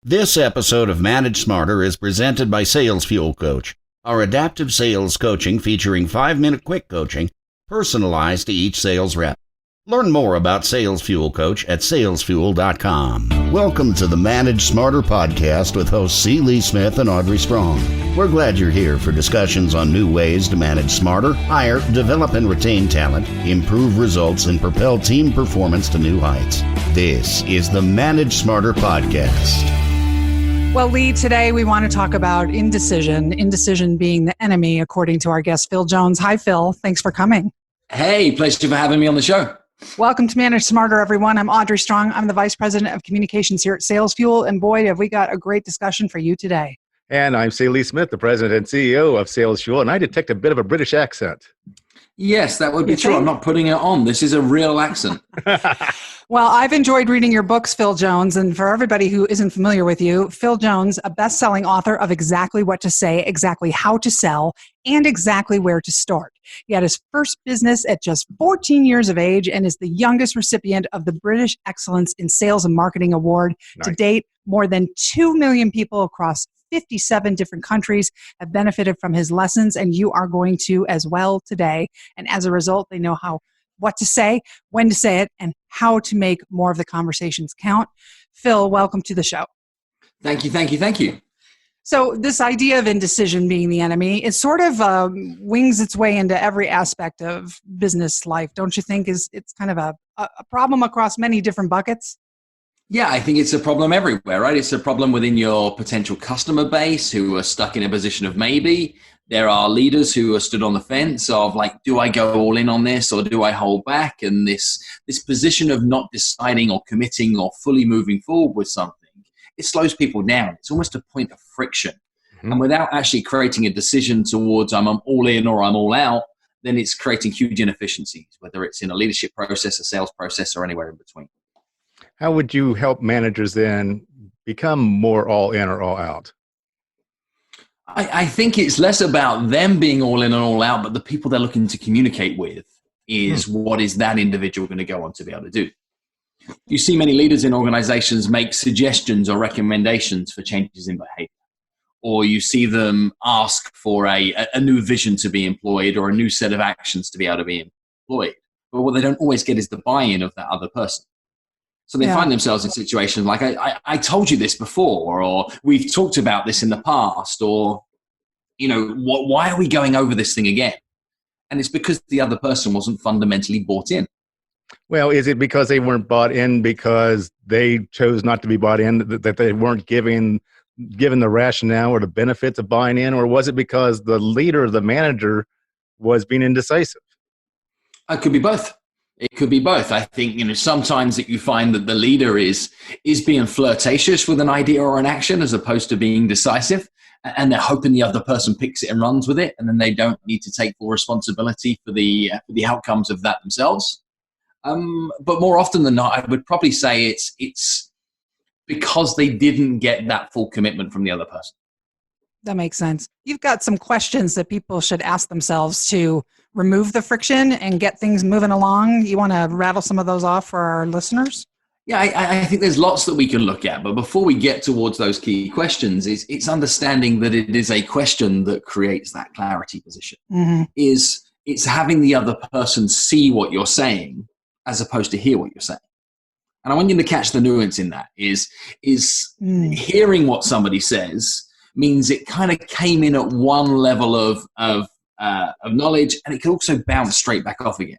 This episode of Manage Smarter is presented by Sales Fuel Coach, our adaptive sales coaching featuring 5-minute quick coaching personalized to each sales rep. Learn more about Sales Fuel Coach at salesfuel.com. Welcome to the Manage Smarter podcast with hosts C. Lee Smith and Audrey Strong. We're glad you're here for discussions on new ways to manage smarter, hire, develop and retain talent, improve results, and propel team performance to new heights. This is the Manage Smarter podcast. Well, Lee, today we want to talk about indecision being the enemy, according to our guest, Phil Jones. Hi, Phil. Thanks for coming. Hey, pleasure for having me on the show. Welcome to Manage Smarter, everyone. I'm Audrey Strong. I'm the Vice President of Communications here at Sales Fuel. And boy, have we got a great discussion for you today. And I'm C. Lee Smith, the President and CEO of Sales Fuel. And I detect a bit of a British accent. Yes, that would be true. I'm not putting it on. This is a real accent. Well, I've enjoyed reading your books, Phil Jones. And for everybody who isn't familiar with you, Phil Jones, a best-selling author of Exactly What to Say, Exactly How to Sell, and Exactly Where to Start. He had his first business at just 14 years of age and is the youngest recipient of the British Excellence in Sales and Marketing Award. Nice. To date, more than 2 million people across 57 different countries have benefited from his lessons, and you are going to as well today. And as a result, they know what to say, when to say it, and how to make more of the conversations count. Phil, welcome to the show. Thank you. So this idea of indecision being the enemy, it sort of wings its way into every aspect of business life, don't you think? It's kind of a problem across many different buckets? Yeah, I think it's a problem everywhere, right? It's a problem within your potential customer base who are stuck in a position of maybe. There are leaders who are stood on the fence of like, do I go all in on this or do I hold back? And this position of not deciding or committing or fully moving forward with something, it slows people down. It's almost a point of friction. Mm-hmm. And without actually creating a decision towards I'm all in or I'm all out, then it's creating huge inefficiencies, whether it's in a leadership process, a sales process, or anywhere in between. How would you help managers then become more all in or all out? I think it's less about them being all in and all out, but the people they're looking to communicate with is what is that individual going to go on to be able to do. You see many leaders in organizations make suggestions or recommendations for changes in behavior, or you see them ask for a new vision to be employed or a new set of actions to be able to be employed. But what they don't always get is the buy-in of that other person. So they find themselves in situations like, I told you this before, or we've talked about this in the past, or, why are we going over this thing again? And it's because the other person wasn't fundamentally bought in. Well, is it because they weren't bought in because they chose not to be bought in, that they weren't given the rationale or the benefits of buying in, or was it because the leader, the manager, was being indecisive? It could be both. It could be both. I think, sometimes that you find that the leader is being flirtatious with an idea or an action as opposed to being decisive, and they're hoping the other person picks it and runs with it, and then they don't need to take full responsibility for the outcomes of that themselves. But more often than not, I would probably say it's because they didn't get that full commitment from the other person. That makes sense. You've got some questions that people should ask themselves to remove the friction and get things moving along. You want to rattle some of those off for our listeners? Yeah, I think there's lots that we can look at. But before we get towards those key questions, it's understanding that it is a question that creates that clarity position. Mm-hmm. It's having the other person see what you're saying as opposed to hear what you're saying. And I want you to catch the nuance in that is hearing what somebody says means it kind of came in at one level of knowledge, and it can also bounce straight back off again.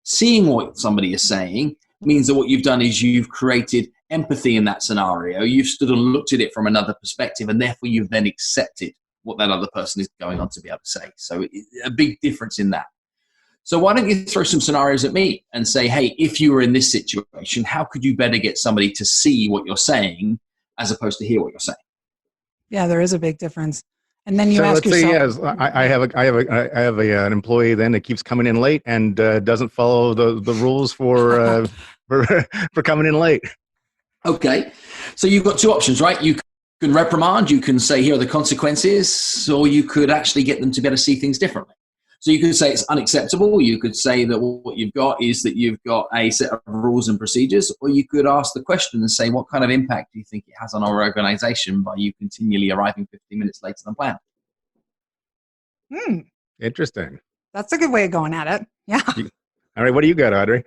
Seeing what somebody is saying means that what you've done is you've created empathy in that scenario. You've stood and looked at it from another perspective, and therefore you've then accepted what that other person is going on to be able to say. So a big difference in that. So why don't you throw some scenarios at me and say, hey, if you were in this situation, how could you better get somebody to see what you're saying as opposed to hear what you're saying? Yeah, there is a big difference. And then you ask yourself. I have an employee then that keeps coming in late and doesn't follow the rules for coming in late. Okay, so you've got two options, right? You can reprimand, you can say here are the consequences, or you could actually get them to be able to see things differently. So you could say it's unacceptable. You could say that what you've got is that you've got a set of rules and procedures, or you could ask the question and say, what kind of impact do you think it has on our organization by you continually arriving 15 minutes later than planned? Interesting. That's a good way of going at it. Yeah. All right. What do you got, Audrey?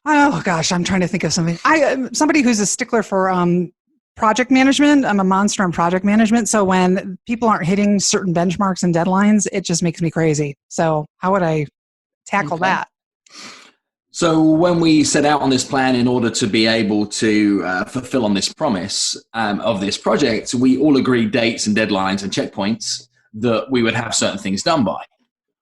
Oh gosh, I'm trying to think of something. I'm somebody who's a stickler for project management. I'm a monster in project management. So when people aren't hitting certain benchmarks and deadlines, it just makes me crazy. So how would I tackle that? So when we set out on this plan in order to be able to fulfill on this promise of this project, we all agreed dates and deadlines and checkpoints that we would have certain things done by.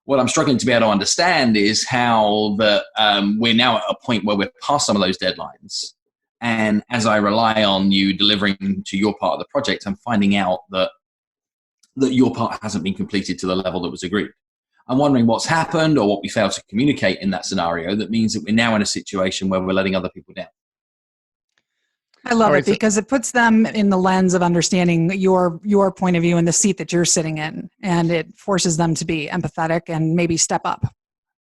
What I'm struggling to be able to understand is how we're now at a point where we're past some of those deadlines. And as I rely on you delivering to your part of the project, I'm finding out that your part hasn't been completed to the level that was agreed. I'm wondering what's happened or what we failed to communicate in that scenario that means that we're now in a situation where we're letting other people down. I love it because it puts them in the lens of understanding your point of view in the seat that you're sitting in, and it forces them to be empathetic and maybe step up.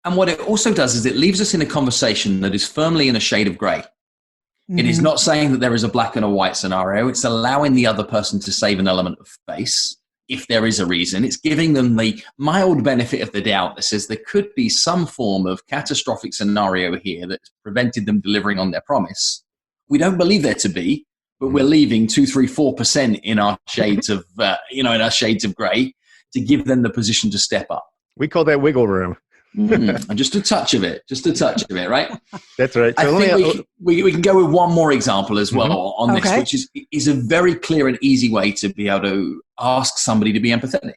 And what it also does is it leaves us in a conversation that is firmly in a shade of gray. Mm-hmm. It is not saying that there is a black and a white scenario. It's allowing the other person to save an element of face if there is a reason. It's giving them the mild benefit of the doubt that says there could be some form of catastrophic scenario here that's prevented them delivering on their promise. We don't believe there to be, but we're leaving 2, 3, 4% in our shades of, in our shades of grey to give them the position to step up. We call that wiggle room. And just a touch of it, right? That's right. So I think we can go with one more example as well on this, Okay. which is a very clear and easy way to be able to ask somebody to be empathetic.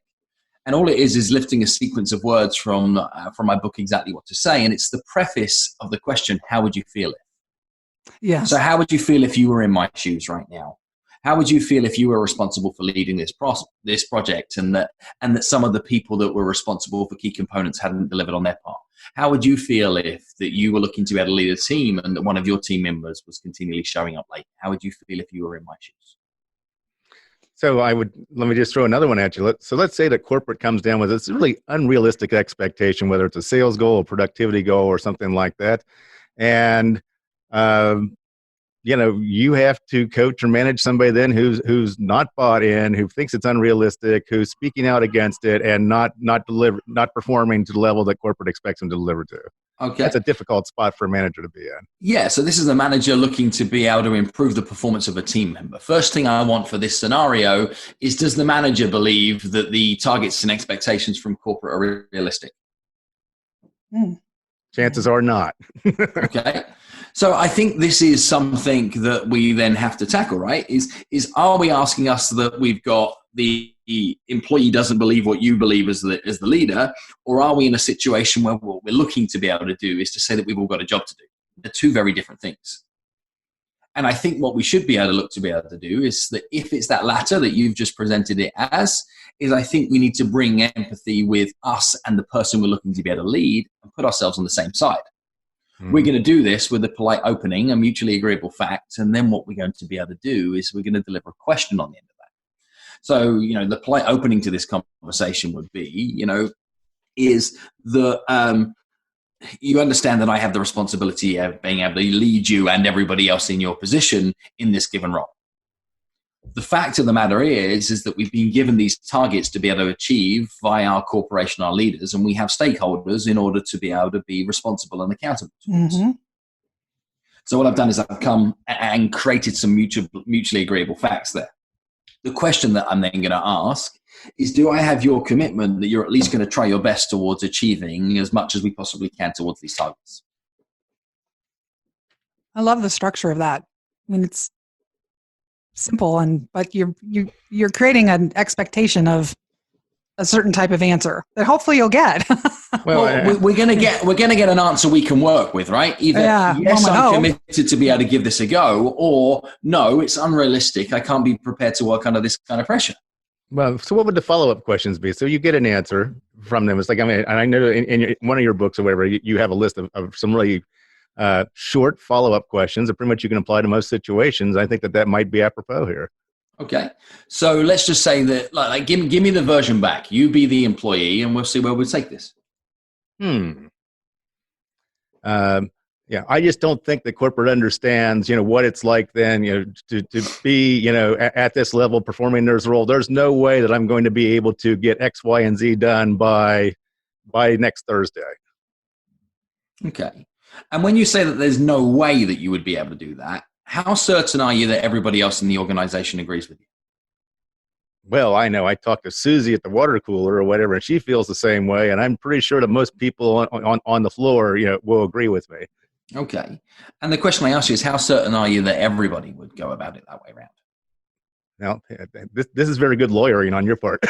And all it is lifting a sequence of words from my book, Exactly What to Say. And it's the preface of the question, how would you feel it? Yes. So how would you feel if you were in my shoes right now? How would you feel if you were responsible for leading this project and that some of the people that were responsible for key components hadn't delivered on their part? How would you feel if that you were looking to be able to lead a team and that one of your team members was continually showing up late? How would you feel if you were in my shoes? So let me just throw another one at you. Let's say that corporate comes down with this really unrealistic expectation, whether it's a sales goal, a productivity goal, or something like that. And you have to coach or manage somebody then who's not bought in, who thinks it's unrealistic, who's speaking out against it, and not performing to the level that corporate expects them to deliver to. Okay, that's a difficult spot for a manager to be in. Yeah, so this is a manager looking to be able to improve the performance of a team member. First thing I want for this scenario is, does the manager believe that the targets and expectations from corporate are realistic? Chances are not. Okay. So I think this is something that we then have to tackle, right? Is are we asking us that we've got the employee doesn't believe what you believe as the leader, or are we in a situation where what we're looking to be able to do is to say that we've all got a job to do? They're two very different things. And I think what we should be able to look to be able to do is that if it's that latter that you've just presented it as, is I think we need to bring empathy with us and the person we're looking to be able to lead and put ourselves on the same side. We're going to do this with a polite opening, a mutually agreeable fact, and then what we're going to be able to do is we're going to deliver a question on the end of that. So, the polite opening to this conversation would be, is that you understand that I have the responsibility of being able to lead you and everybody else in your position in this given role. The fact of the matter is that we've been given these targets to be able to achieve via our corporation, our leaders, and we have stakeholders in order to be able to be responsible and accountable to us. So what I've done is I've come and created some mutually agreeable facts there. The question that I'm then going to ask is, do I have your commitment that you're at least going to try your best towards achieving as much as we possibly can towards these targets? I love the structure of that. I mean, it's simple, but you're creating an expectation of a certain type of answer that hopefully you'll get. Well, we're going to get an answer we can work with, right? Either yes, I'm committed to be able to give this a go, or no, it's unrealistic. I can't be prepared to work under this kind of pressure. Well, so what would the follow-up questions be? So you get an answer from them. It's like, I know in one of your books or whatever, you have a list of some really short follow-up questions that pretty much you can apply to most situations. I think that might be apropos here. Okay. So let's just say that, give me the version back. You be the employee and we'll see where we take this. Hmm. Yeah, I just don't think the corporate understands, what it's like then, to be, at this level performing this role. There's no way that I'm going to be able to get X, Y, and Z done by next Thursday. Okay. And when you say that there's no way that you would be able to do that, how certain are you that everybody else in the organization agrees with you? Well, I know I talked to Susie at the water cooler or whatever, and she feels the same way. And I'm pretty sure that most people on the floor, will agree with me. Okay. And the question I ask you is, how certain are you that everybody would go about it that way around? Now, this is very good lawyering on your part.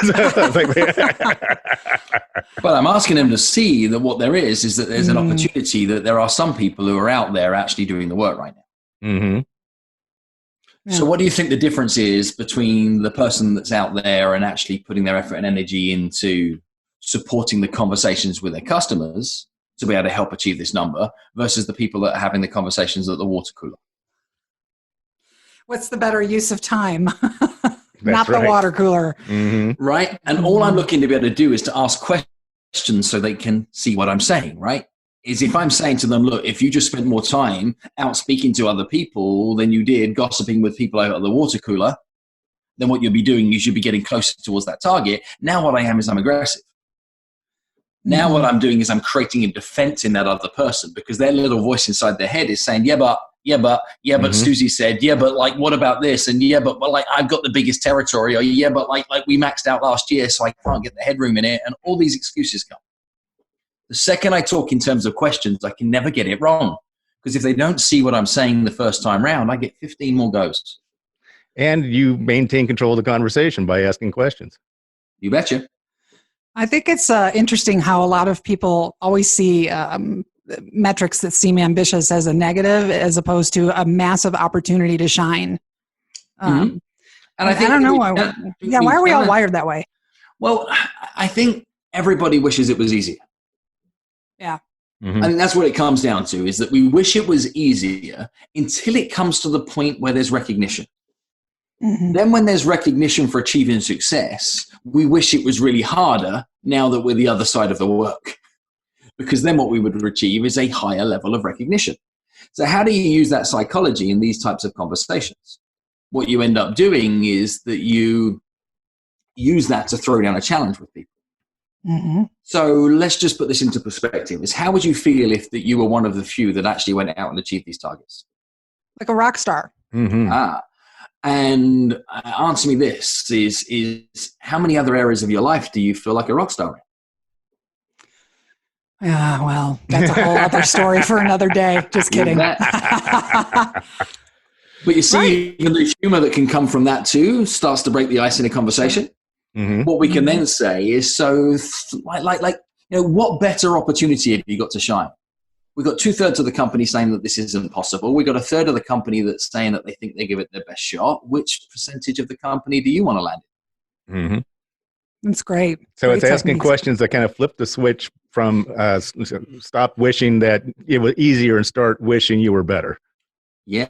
But I'm asking them to see that what there is that there's an opportunity that there are some people who are out there actually doing the work right now. Mm-hmm. Yeah. So what do you think the difference is between the person that's out there and actually putting their effort and energy into supporting the conversations with their customers to be able to help achieve this number versus the people that are having the conversations at the water cooler? What's the better use of time? Not the water cooler. Mm-hmm. Right? And all I'm looking to be able to do is to ask questions so they can see what I'm saying, right? Is if I'm saying to them, look, if you just spent more time out speaking to other people than you did gossiping with people out at the water cooler, then what you'll be doing is you'll be getting closer towards that target. Now what I am is I'm aggressive. Now what I'm doing is I'm creating a defense in that other person because their little voice inside their head is saying, yeah, but Susie said, yeah, but like, what about this? And yeah, but like, I've got the biggest territory, or yeah, but like we maxed out last year, so I can't get the headroom in it. And all these excuses come. The second I talk in terms of questions, I can never get it wrong. Because if they don't see what I'm saying the first time round, I get 15 more goes. And you maintain control of the conversation by asking questions. You betcha. I think it's interesting how a lot of people always see metrics that seem ambitious as a negative as opposed to a massive opportunity to shine. And I think I don't know why. Why are we all wired that way? Well, I think everybody wishes it was easier. Yeah. Mm-hmm. I think that's what it comes down to, is that we wish it was easier until it comes to the point where there's recognition. Mm-hmm. Then when there's recognition for achieving success, we wish it was really harder now that we're the other side of the work. Because then what we would achieve is a higher level of recognition. So how do you use that psychology in these types of conversations? What you end up doing is that you use that to throw down a challenge with people. Mm-hmm. So let's just put this into perspective. Is how would you feel if that you were one of the few that actually went out and achieved these targets? Like a rock star. Mm-hmm. And answer me this, is how many other areas of your life do you feel like a rock star in? Yeah, well, that's a whole other story for another day. Just kidding. But you see, even the humor that can come from that too starts to break the ice in a conversation. Mm-hmm. What we can then say is, what better opportunity have you got to shine? We've got 2/3 of the company saying that this isn't possible. We've got 1/3 of the company that's saying that they think they give it their best shot. Which percentage of the company do you want to land in? Mm-hmm. That's great. So great it's asking questions that kind of flip the switch from stop wishing that it was easier and start wishing you were better. Yeah.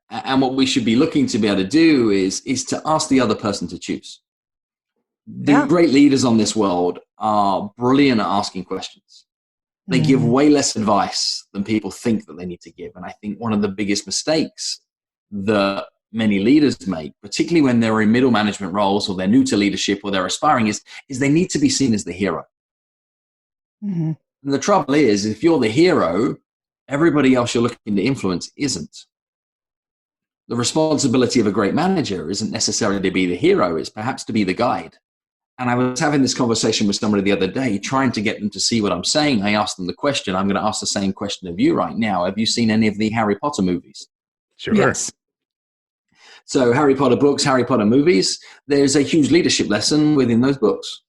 And what we should be looking to be able to do is to ask the other person to choose. The great leaders on this world are brilliant at asking questions. They give way less advice than people think that they need to give. And I think one of the biggest mistakes that many leaders make, particularly when they're in middle management roles or they're new to leadership or they're aspiring, is they need to be seen as the hero. Mm-hmm. And the trouble is, if you're the hero, everybody else you're looking to influence isn't. The responsibility of a great manager isn't necessarily to be the hero, it's perhaps to be the guide. And I was having this conversation with somebody the other day, trying to get them to see what I'm saying. I asked them the question. I'm going to ask the same question of you right now. Have you seen any of the Harry Potter movies? Sure. Yes. So Harry Potter books, Harry Potter movies, there's a huge leadership lesson within those books.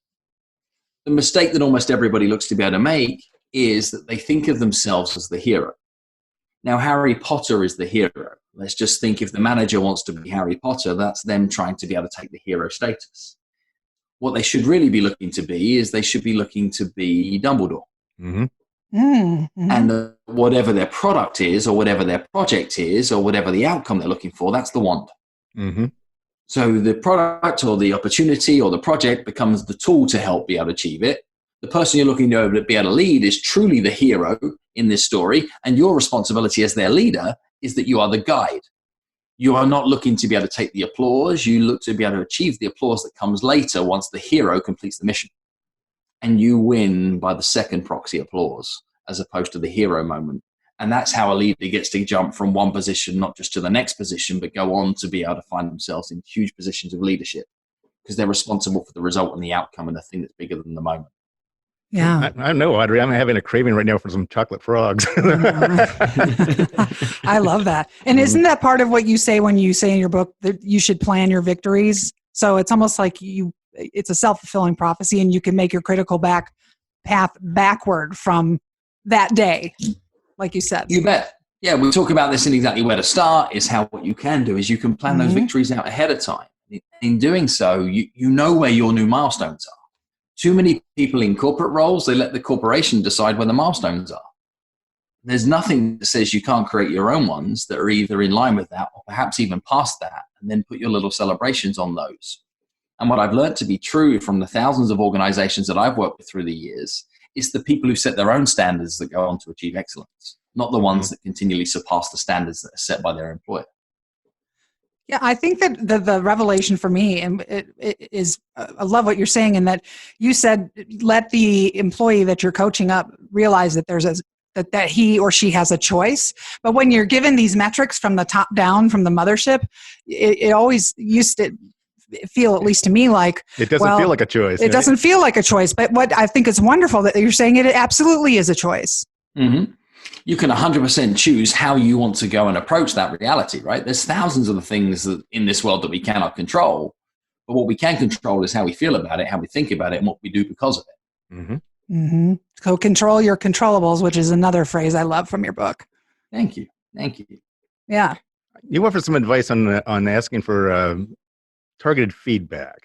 The mistake that almost everybody looks to be able to make is that they think of themselves as the hero. Now, Harry Potter is the hero. Let's just think if the manager wants to be Harry Potter, that's them trying to be able to take the hero status. What they should really be looking to be is they should be looking to be Dumbledore. Mm-hmm. Mm-hmm. And whatever their product is or whatever their project is or whatever the outcome they're looking for, that's the wand. Mm-hmm. So the product or the opportunity or the project becomes the tool to help be able to achieve it. The person you're looking to be able to lead is truly the hero in this story, and your responsibility as their leader is that you are the guide. You are not looking to be able to take the applause. You look to be able to achieve the applause that comes later once the hero completes the mission. And you win by the second proxy applause as opposed to the hero moment. And that's how a leader gets to jump from one position, not just to the next position, but go on to be able to find themselves in huge positions of leadership because they're responsible for the result and the outcome and the thing that's bigger than the moment. Yeah. I know, Audrey. I'm having a craving right now for some chocolate frogs. I love that. And isn't that part of what you say when you say in your book that you should plan your victories? So it's almost like it's a self-fulfilling prophecy, and you can make your critical path backward from that day, like you said. You bet. Yeah, we talk about this in exactly where to start, is how what you can do is you can plan those victories out ahead of time. In doing so, you know where your new milestones are. Too many people in corporate roles, they let the corporation decide where the milestones are. There's nothing that says you can't create your own ones that are either in line with that or perhaps even past that, and then put your little celebrations on those. And what I've learned to be true from the thousands of organizations that I've worked with through the years is the people who set their own standards that go on to achieve excellence, not the ones that continually surpass the standards that are set by their employer. Yeah, I think that the revelation for me, and it is, I love what you're saying, in that you said let the employee that you're coaching up realize that that he or she has a choice. But when you're given these metrics from the top down, from the mothership, it always used to feel, at least to me, like it doesn't feel like a choice. It doesn't feel like a choice. But what I think is wonderful that you're saying, it absolutely is a choice. Mm-hmm. You can 100% choose how you want to go and approach that reality, right? There's thousands of the things that in this world that we cannot control, but what we can control is how we feel about it, how we think about it, and what we do because of it. Mm-hmm. Mm-hmm. So control your controllables, which is another phrase I love from your book. Thank you. Yeah. You offer some advice on asking for targeted feedback.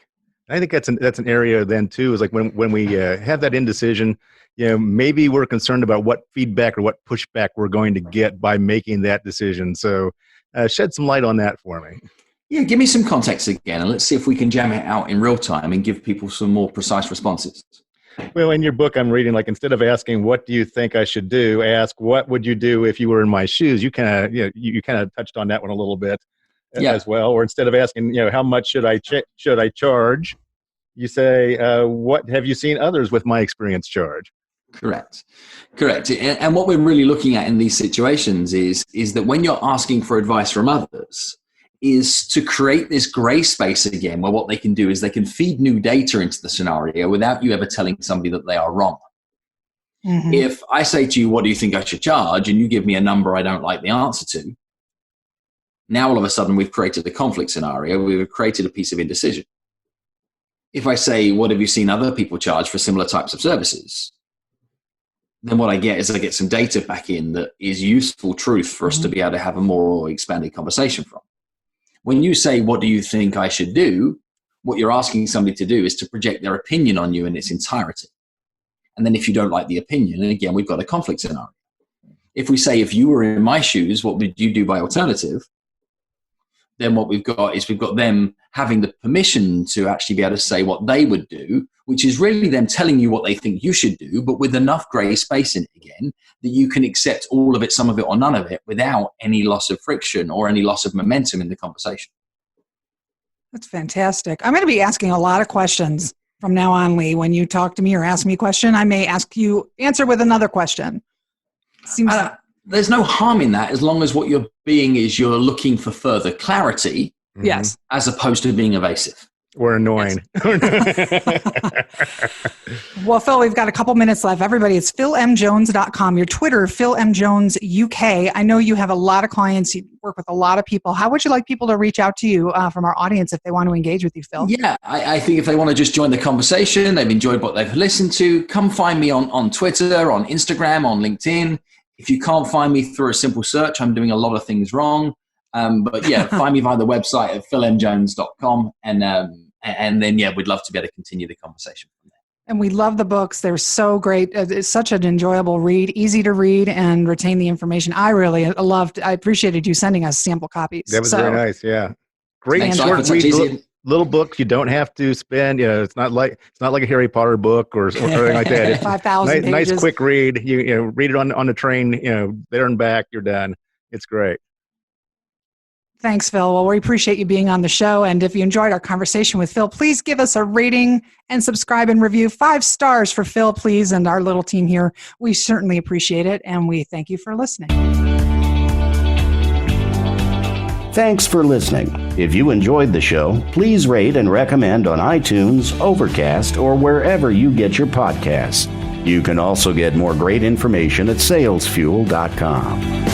I think that's an area then too, is like when we have that indecision, maybe we're concerned about what feedback or what pushback we're going to get by making that decision. So shed some light on that for me. Yeah, give me some context again, and let's see if we can jam it out in real time and give people some more precise responses. Well, in your book, I'm reading, like, instead of asking, what do you think I should do, ask, what would you do if you were in my shoes? You kind of, you kind of touched on that one a little bit as well. Or instead of asking, how much should I charge? You say, what have you seen others with my experience charge? Correct. And what we're really looking at in these situations is that when you're asking for advice from others, is to create this gray space again, where what they can do is they can feed new data into the scenario without you ever telling somebody that they are wrong. Mm-hmm. If I say to you, what do you think I should charge? And you give me a number I don't like the answer to, now all of a sudden we've created a conflict scenario. We've created a piece of indecision. If I say, what have you seen other people charge for similar types of services? Then what I get is I get some data back in that is useful truth for us to be able to have a more expanded conversation from. When you say, what do you think I should do? What you're asking somebody to do is to project their opinion on you in its entirety. And then if you don't like the opinion, and again, we've got a conflict scenario. If we say, if you were in my shoes, what would you do by alternative? Then what we've got is we've got them having the permission to actually be able to say what they would do, which is really them telling you what they think you should do, but with enough gray space in it again that you can accept all of it, some of it, or none of it without any loss of friction or any loss of momentum in the conversation. That's fantastic. I'm going to be asking a lot of questions from now on, Lee. When you talk to me or ask me a question, I may answer with another question. There's no harm in that, as long as what you're being is you're looking for further clarity. Yes. As opposed to being evasive. Or annoying. Well, Phil, we've got a couple minutes left. Everybody, it's philmjones.com. Your Twitter, philmjonesuk. I know you have a lot of clients. You work with a lot of people. How would you like people to reach out to you from our audience if they want to engage with you, Phil? Yeah, I think if they want to just join the conversation, they've enjoyed what they've listened to, come find me on Twitter, on Instagram, on LinkedIn. If you can't find me through a simple search, I'm doing a lot of things wrong. But yeah, find me via the website at philmjones.com. And then, we'd love to be able to continue the conversation from there. And we love the books. They're so great. It's such an enjoyable read, easy to read and retain the information. I really loved, I appreciated you sending us sample copies. That was very nice. Yeah. Great Thanks, short read. little books. You don't have to spend. It's not like a Harry Potter book or anything like that. It's 5,000 pages. Nice quick read. You read it on the train. There and back. You're done. It's great. Thanks, Phil. Well, we appreciate you being on the show. And if you enjoyed our conversation with Phil, please give us a rating and subscribe and review. 5 stars for Phil, please, and our little team here. We certainly appreciate it, and we thank you for listening. Thanks for listening. If you enjoyed the show, please rate and recommend on iTunes, Overcast, or wherever you get your podcasts. You can also get more great information at salesfuel.com.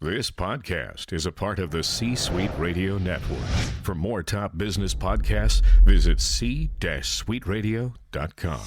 This podcast is a part of the C-Suite Radio Network. For more top business podcasts, visit c-suiteradio.com.